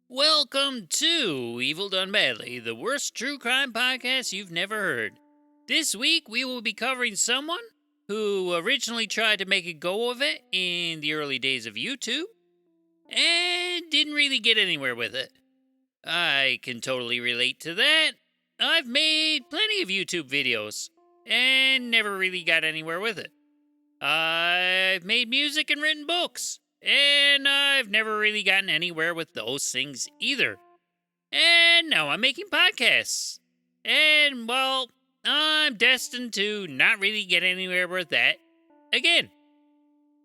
Welcome to Evil Done Badly, the worst true crime podcast you've never heard. This week we will be covering someone who originally tried to make a go of it in the early days of YouTube and didn't really get anywhere with it. I can totally relate to that. I've made plenty of YouTube videos and never really got anywhere with it. I've made music and written books. And I've never really gotten anywhere with those things either. And now I'm making podcasts. And, well, I'm destined to not really get anywhere with that again.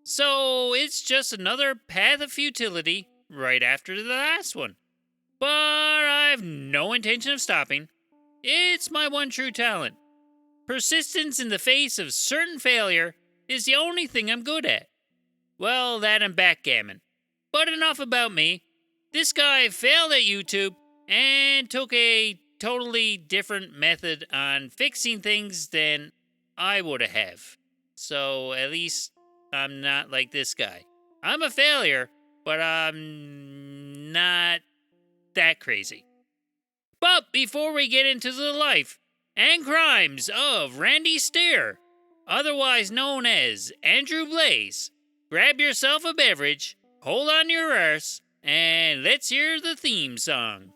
So it's just another path of futility right after the last one. But I have no intention of stopping. It's my one true talent. Persistence in the face of certain failure is the only thing I'm good at. Well, that and backgammon. But enough about me. This guy failed at YouTube and took a totally different method on fixing things than I would have. So at least I'm not like this guy. I'm a failure, but I'm not that crazy. But before we get into the life and crimes of Randy Stair, otherwise known as Andrew Blaze, grab yourself a beverage, hold on to your arse, and let's hear the theme song.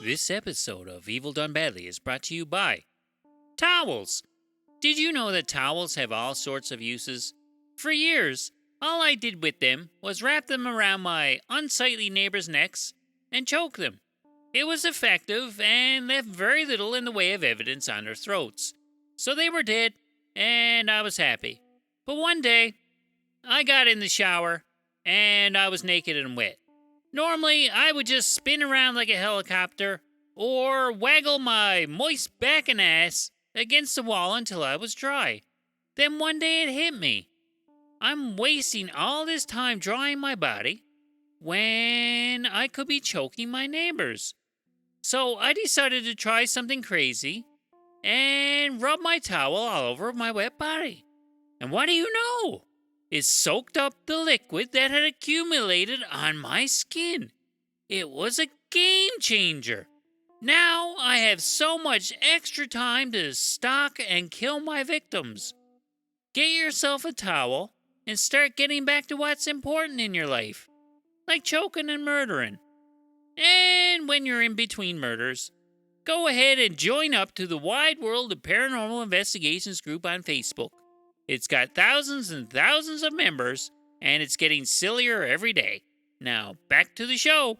This episode of Evil Done Badly is brought to you by towels. Did you know that towels have all sorts of uses? For years, all I did with them was wrap them around my unsightly neighbors' necks and choke them. It was effective and left very little in the way of evidence on their throats. So they were dead, and I was happy. But one day, I got in the shower, and I was naked and wet. Normally, I would just spin around like a helicopter, or waggle my moist back and ass against the wall until I was dry. Then one day it hit me. I'm wasting all this time drying my body when I could be choking my neighbors. So I decided to try something crazy and rub my towel all over my wet body. And what do you know? It soaked up the liquid that had accumulated on my skin. It was a game changer. Now I have so much extra time to stalk and kill my victims. Get yourself a towel and start getting back to what's important in your life, like choking and murdering. And when you're in between murders, go ahead and join up to the Wide World of Paranormal Investigations group on Facebook. It's got thousands and thousands of members, and it's getting sillier every day. Now, back to the show.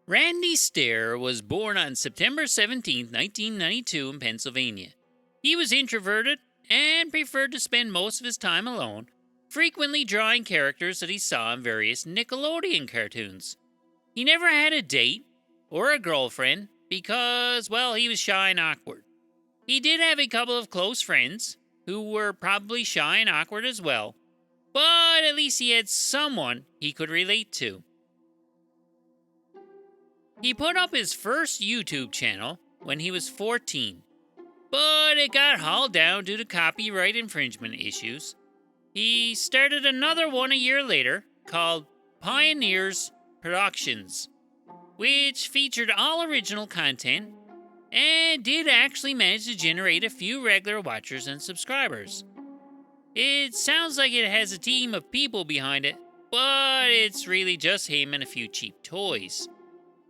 Randy Stair was born on September 17, 1992 in Pennsylvania. He was introverted and preferred to spend most of his time alone, frequently drawing characters that he saw in various Nickelodeon cartoons. He never had a date or a girlfriend because, well, he was shy and awkward. He did have a couple of close friends who were probably shy and awkward as well, but at least he had someone he could relate to. He put up his first YouTube channel when he was 14, but it got hauled down due to copyright infringement issues. He started another one a year later called Pioneers Productions, which featured all original content and did actually manage to generate a few regular watchers and subscribers. It sounds like it has a team of people behind it, but it's really just him and a few cheap toys.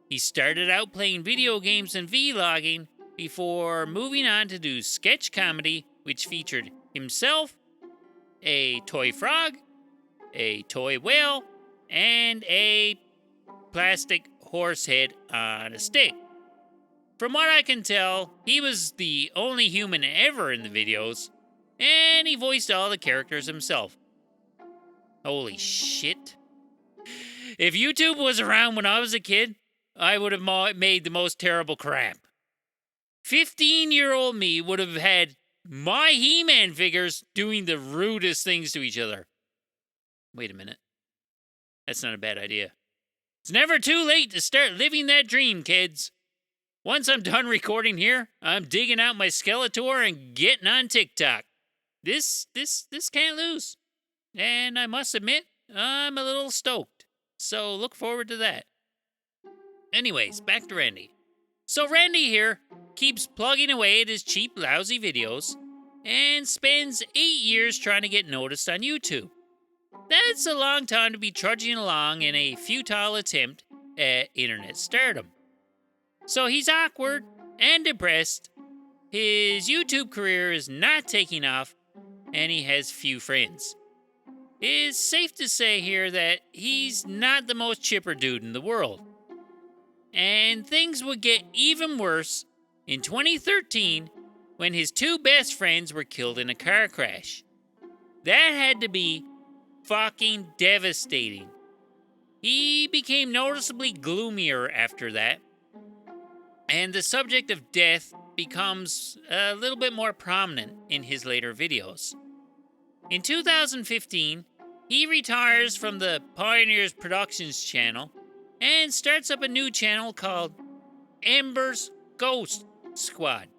He started out playing video games and vlogging before moving on to do sketch comedy, which featured himself, a toy frog, a toy whale, and a plastic horse head on a stick. From what I can tell, he was the only human ever in the videos, and he voiced all the characters himself. Holy shit. If YouTube was around when I was a kid, I would have made the most terrible crap. 15-year-old me would have had my He-Man figures doing the rudest things to each other. Wait a minute. That's not a bad idea. It's never too late to start living that dream, kids. Once I'm done recording here, I'm digging out my Skeletor and getting on TikTok. This can't lose. And I must admit, I'm a little stoked. So look forward to that. Anyways, back to Randy. So Randy here keeps plugging away at his cheap, lousy videos and spends 8 years trying to get noticed on YouTube. That's a long time to be trudging along in a futile attempt at internet stardom. So he's awkward and depressed, his YouTube career is not taking off, and he has few friends. It's safe to say here that he's not the most chipper dude in the world. And things would get even worse in 2013 when his two best friends were killed in a car crash. That had to be fucking devastating. He became noticeably gloomier after that, and the subject of death becomes a little bit more prominent in his later videos. In 2015, he retires from the Pioneers Productions channel and starts up a new channel called Ember's Ghost Squad.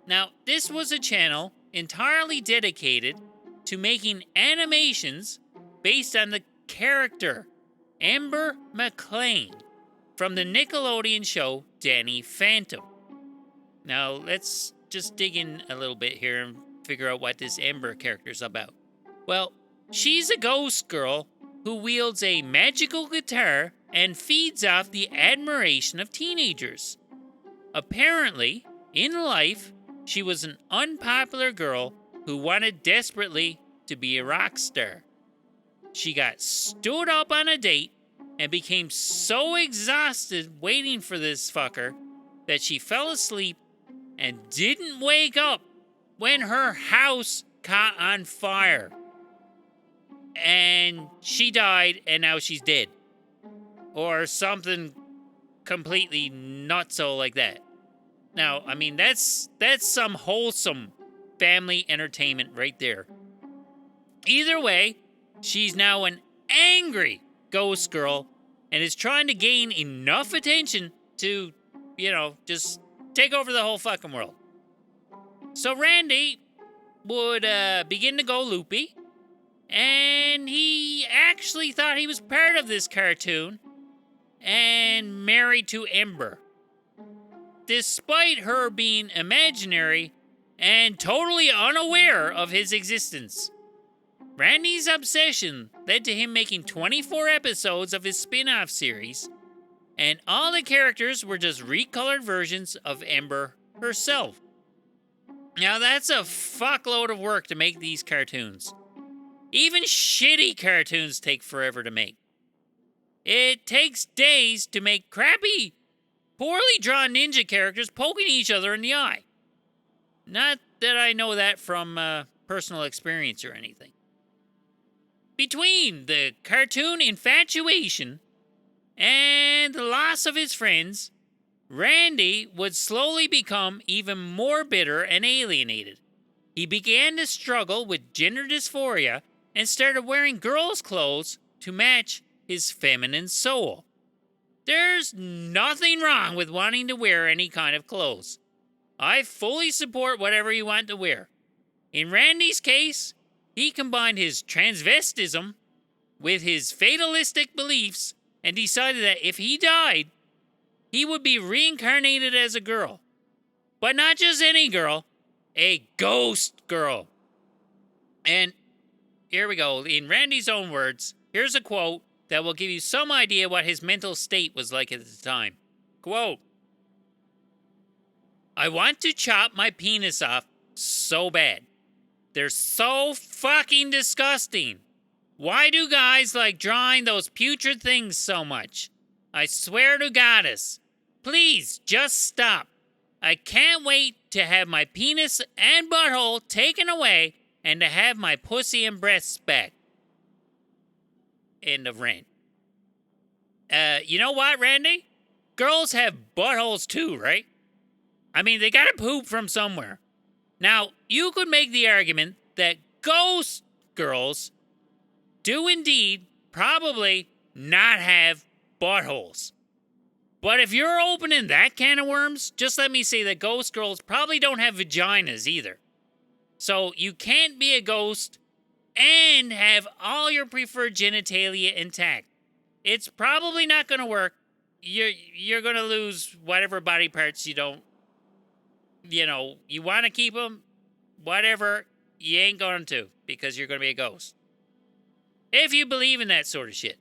Now, this was a channel entirely dedicated to making animations based on the character Ember McLean from the Nickelodeon show Danny Phantom. Now, let's just dig in a little bit here and figure out what this Ember character's about. Well, she's a ghost girl who wields a magical guitar and feeds off the admiration of teenagers. Apparently, in life, she was an unpopular girl who wanted desperately to be a rock star. She got stood up on a date and became so exhausted waiting for this fucker that she fell asleep and didn't wake up when her house caught on fire. And she died, and now she's dead. Or something completely nutso like that. Now, I mean, that's some wholesome family entertainment right there. Either way, she's now an angry ghost girl and is trying to gain enough attention to, just take over the whole fucking world. So Randy would begin to go loopy, and he actually thought he was part of this cartoon and married to Ember, despite her being imaginary and totally unaware of his existence. Randy's obsession led to him making 24 episodes of his spin-off series, and all the characters were just recolored versions of Ember herself. Now that's a fuckload of work to make these cartoons. Even shitty cartoons take forever to make. It takes days to make crappy, poorly drawn ninja characters poking each other in the eye. Not that I know that from personal experience or anything. Between the cartoon infatuation and the loss of his friends, Randy would slowly become even more bitter and alienated. He began to struggle with gender dysphoria and started wearing girls' clothes to match his feminine soul. There's nothing wrong with wanting to wear any kind of clothes. I fully support whatever you want to wear. In Randy's case, he combined his transvestism with his fatalistic beliefs and decided that if he died, he would be reincarnated as a girl. But not just any girl, a ghost girl. And here we go. In Randy's own words, here's a quote that will give you some idea what his mental state was like at the time. Quote, "I want to chop my penis off so bad. They're so fucking disgusting. Why do guys like drawing those putrid things so much? I swear to Goddess. Please, just stop. I can't wait to have my penis and butthole taken away and to have my pussy and breasts back." End of rant. You know what, Randy? Girls have buttholes too, right? I mean, they gotta poop from somewhere. Now, you could make the argument that ghost girls do indeed probably not have buttholes. But if you're opening that can of worms, just let me say that ghost girls probably don't have vaginas either. So you can't be a ghost and have all your preferred genitalia intact. It's probably not going to work. You're going to lose whatever body parts you don't, you want to keep them, whatever, you ain't going to because you're going to be a ghost. If you believe in that sort of shit.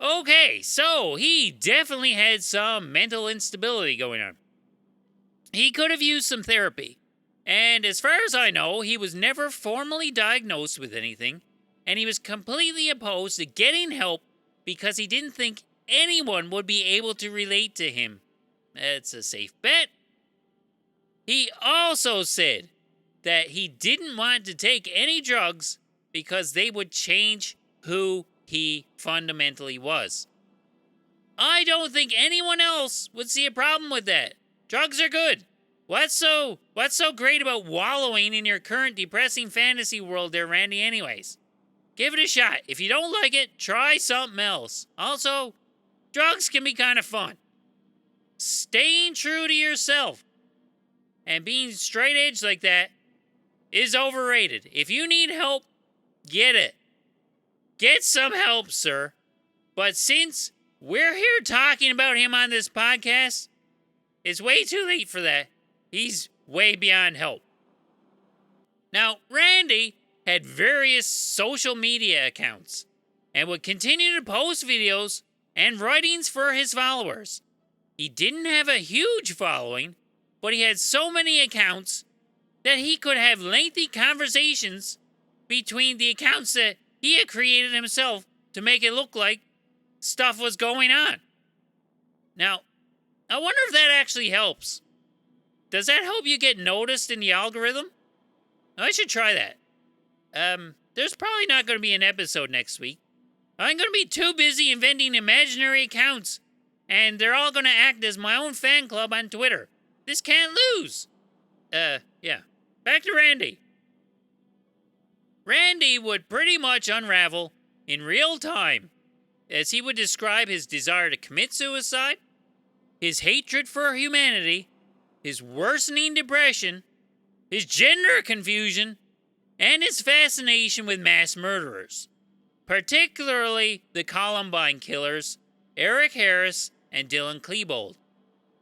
Okay, so he definitely had some mental instability going on. He could have used some therapy. And as far as I know, he was never formally diagnosed with anything, and he was completely opposed to getting help because he didn't think anyone would be able to relate to him. That's a safe bet. He also said that he didn't want to take any drugs because they would change who he fundamentally was. I don't think anyone else would see a problem with that. Drugs are good. What's so great about wallowing in your current depressing fantasy world there, Randy, anyways? Give it a shot. If you don't like it, try something else. Also, drugs can be kind of fun. Staying true to yourself and being straight edge like that is overrated. If you need help, get it. Get some help, sir. But since we're here talking about him on this podcast, it's way too late for that. He's way beyond help. Now, Randy had various social media accounts and would continue to post videos and writings for his followers. He didn't have a huge following, but he had so many accounts that he could have lengthy conversations between the accounts that he had created himself to make it look like stuff was going on. Now, I wonder if that actually helps. Does that help you get noticed in the algorithm? I should try that. There's probably not going to be an episode next week. I'm going to be too busy inventing imaginary accounts, and they're all going to act as my own fan club on Twitter. This can't lose. Yeah. Back to Randy. Randy would pretty much unravel in real time as he would describe his desire to commit suicide, his hatred for humanity, his worsening depression, his gender confusion, and his fascination with mass murderers, particularly the Columbine killers, Eric Harris and Dylan Klebold.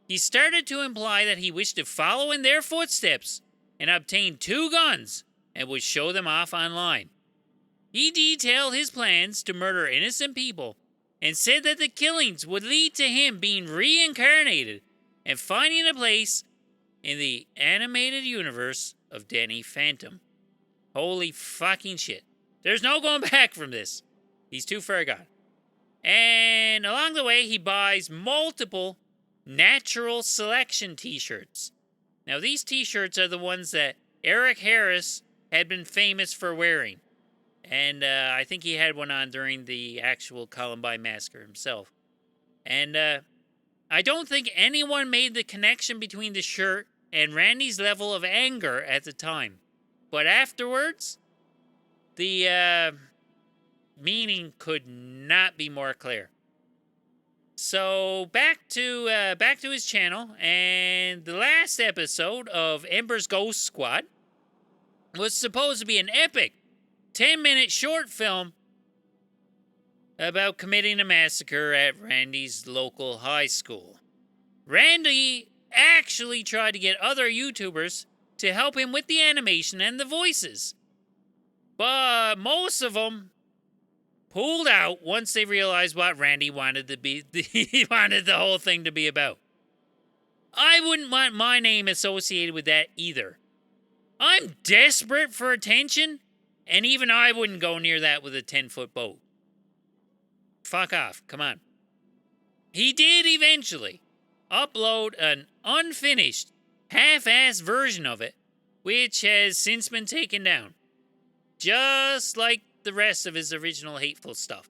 He started to imply that he wished to follow in their footsteps and obtain 2 guns and would show them off online. He detailed his plans to murder innocent people and said that the killings would lead to him being reincarnated and finding a place in the animated universe of Danny Phantom. Holy fucking shit. There's no going back from this. He's too far gone. And along the way, he buys multiple natural selection t-shirts. Now, these t-shirts are the ones that Eric Harris had been famous for wearing. And I think he had one on during the actual Columbine massacre himself. And I don't think anyone made the connection between the shirt and Randy's level of anger at the time. But afterwards, the meaning could not be more clear. So back to his channel, and the last episode of Ember's Ghost Squad was supposed to be an epic 10-minute short film about committing a massacre at Randy's local high school. Randy actually tried to get other YouTubers to help him with the animation and the voices, but most of them pulled out once they realized what Randy wanted to be. He wanted the whole thing to be about. I wouldn't want my name associated with that either. I'm desperate for attention, and even I wouldn't go near that with a 10-foot boat. Fuck off, come on. He did eventually upload an unfinished, half-assed version of it, which has since been taken down. Just like the rest of his original hateful stuff.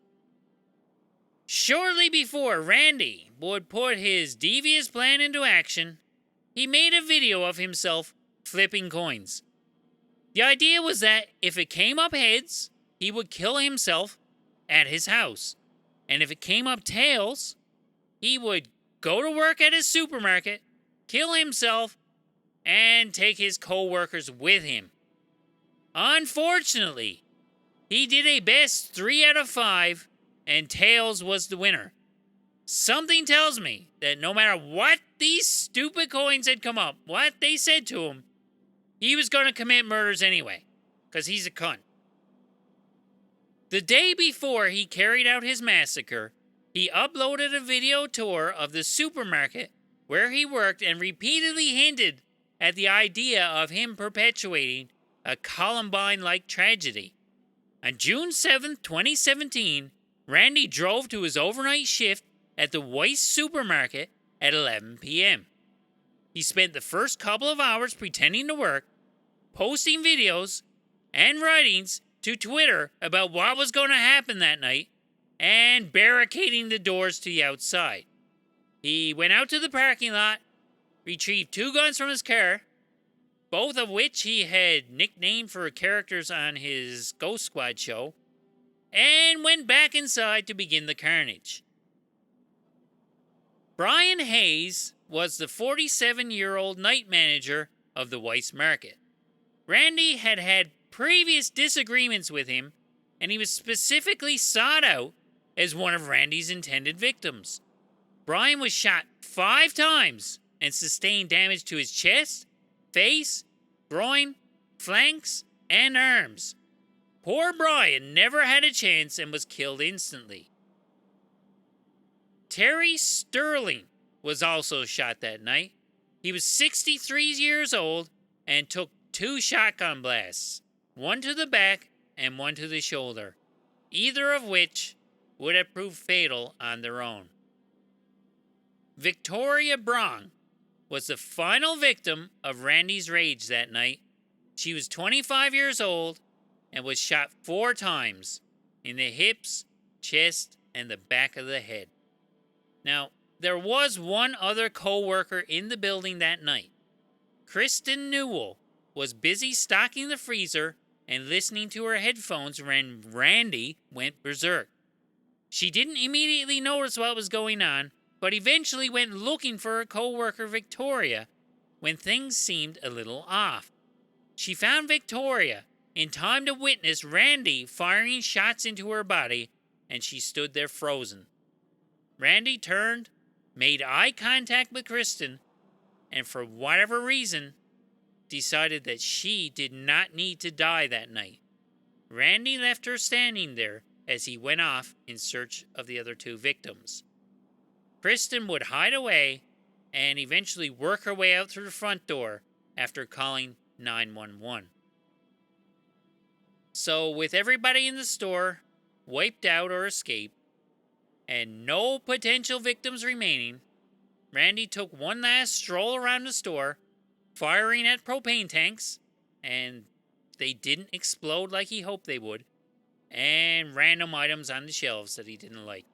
Shortly before Randy would put his devious plan into action, he made a video of himself flipping coins. The idea was that if it came up heads, he would kill himself at his house. And if it came up tails, he would go to work at his supermarket, kill himself, and take his co-workers with him. Unfortunately, he did a best 3 out of 5, and Tails was the winner. Something tells me that no matter what these stupid coins had come up, what they said to him, he was going to commit murders anyway, because he's a cunt. The day before he carried out his massacre, he uploaded a video tour of the supermarket where he worked and repeatedly hinted at the idea of him perpetuating a Columbine-like tragedy. On June 7th, 2017, Randy drove to his overnight shift at the Weis supermarket at 11 p.m. He spent the first couple of hours pretending to work, posting videos and writings to Twitter about what was going to happen that night, and barricading the doors to the outside. He went out to the parking lot, retrieved 2 guns from his car, both of which he had nicknamed for characters on his Ghost Squad show, and went back inside to begin the carnage. Brian Hayes was the 47-year-old night manager of the Weis Market. Randy had had previous disagreements with him, and he was specifically sought out as one of Randy's intended victims. Brian was shot 5 times and sustained damage to his chest, face, groin, flanks, and arms. Poor Brian never had a chance and was killed instantly. Terry Sterling was also shot that night. He was 63 years old and took 2 shotgun blasts, one to the back and one to the shoulder, either of which would have proved fatal on their own. Victoria Brong was the final victim of Randy's rage that night. She was 25 years old and was shot 4 times in the hips, chest, and the back of the head. Now, there was one other co-worker in the building that night. Kristen Newell was busy stocking the freezer and listening to her headphones when Randy went berserk. She didn't immediately notice what was going on, but eventually went looking for her co-worker Victoria when things seemed a little off. She found Victoria in time to witness Randy firing shots into her body, and she stood there frozen. Randy turned, made eye contact with Kristen, and for whatever reason, decided that she did not need to die that night. Randy left her standing there as he went off in search of the other 2 victims. Kristen would hide away and eventually work her way out through the front door after calling 911. So, with everybody in the store wiped out or escaped, and no potential victims remaining, Randy took one last stroll around the store, firing at propane tanks, and they didn't explode like he hoped they would, and random items on the shelves that he didn't like.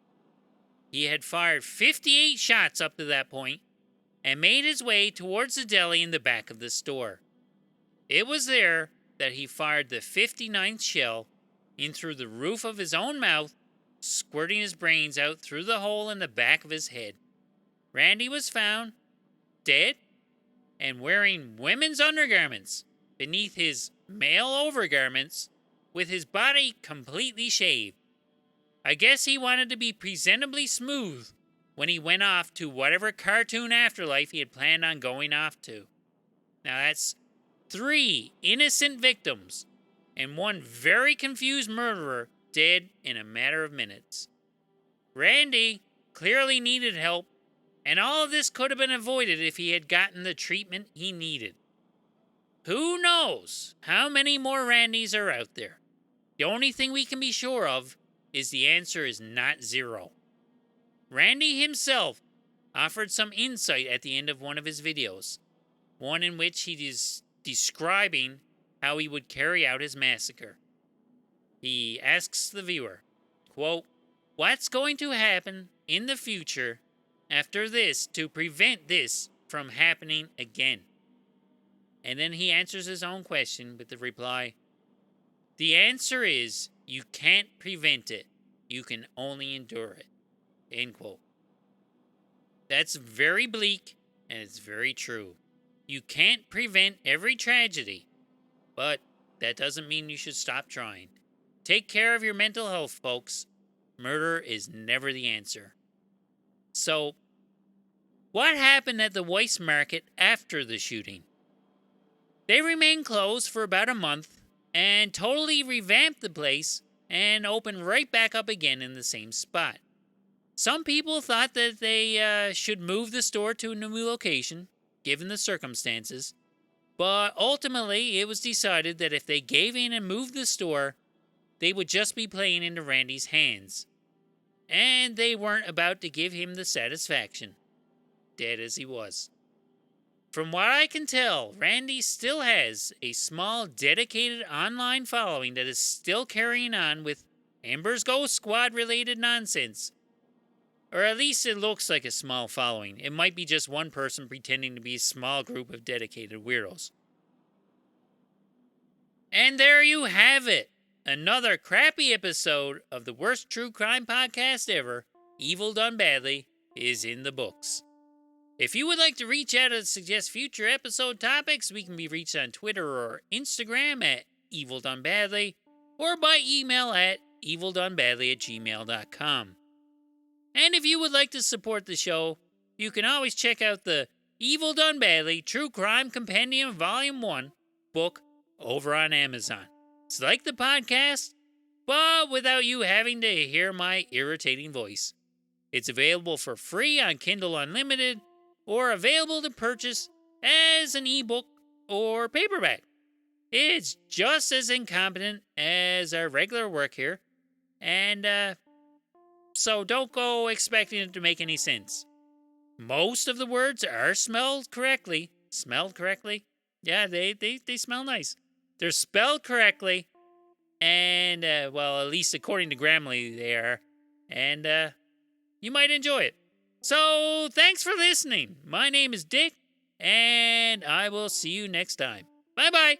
He had fired 58 shots up to that point, and made his way towards the deli in the back of the store. It was there that he fired the 59th shell in through the roof of his own mouth, squirting his brains out through the hole in the back of his head. Randy was found dead and wearing women's undergarments beneath his male overgarments, with his body completely shaved. I guess he wanted to be presentably smooth when he went off to whatever cartoon afterlife he had planned on going off to. Now that's 3 innocent victims and 1 very confused murderer dead in a matter of minutes. Randy clearly needed help, and all of this could have been avoided if he had gotten the treatment he needed. Who knows how many more Randys are out there? The only thing we can be sure of is the answer is not 0. Randy himself offered some insight at the end of one of his videos, one in which he is describing how he would carry out his massacre. He asks the viewer, quote, "What's going to happen in the future after this to prevent this from happening again?" And then he answers his own question with the reply, "The answer is you can't prevent it. You can only endure it." End quote. That's very bleak, and it's very true. You can't prevent every tragedy, but that doesn't mean you should stop trying. Take care of your mental health, folks. Murder is never the answer. So, what happened at the Weis market after the shooting? They remained closed for about a month and totally revamped the place and opened right back up again in the same spot. Some people thought that they should move the store to a new location, given the circumstances, but ultimately it was decided that if they gave in and moved the store, they would just be playing into Randy's hands. And they weren't about to give him the satisfaction, dead as he was. From what I can tell, Randy still has a small, dedicated online following that is still carrying on with Amber's Ghost Squad related nonsense. Or at least it looks like a small following. It might be just one person pretending to be a small group of dedicated weirdos. And there you have it. Another crappy episode of the worst true crime podcast ever, Evil Done Badly, is in the books. If you would like to reach out and suggest future episode topics, we can be reached on Twitter or Instagram at EvilDoneBadly or by email at evildonebadly@gmail.com. And if you would like to support the show, you can always check out the Evil Done Badly True Crime Compendium Volume 1 book over on Amazon. It's like the podcast, but without you having to hear my irritating voice. It's available for free on Kindle Unlimited or available to purchase as an ebook or paperback. It's just as incompetent as our regular work here, and so don't go expecting it to make any sense. Most of the words are smelled correctly. Smelled correctly? Yeah, they smell nice. They're spelled correctly, and, well, at least according to Grammarly, they are. And, you might enjoy it. So, thanks for listening. My name is Dick, and I will see you next time. Bye-bye.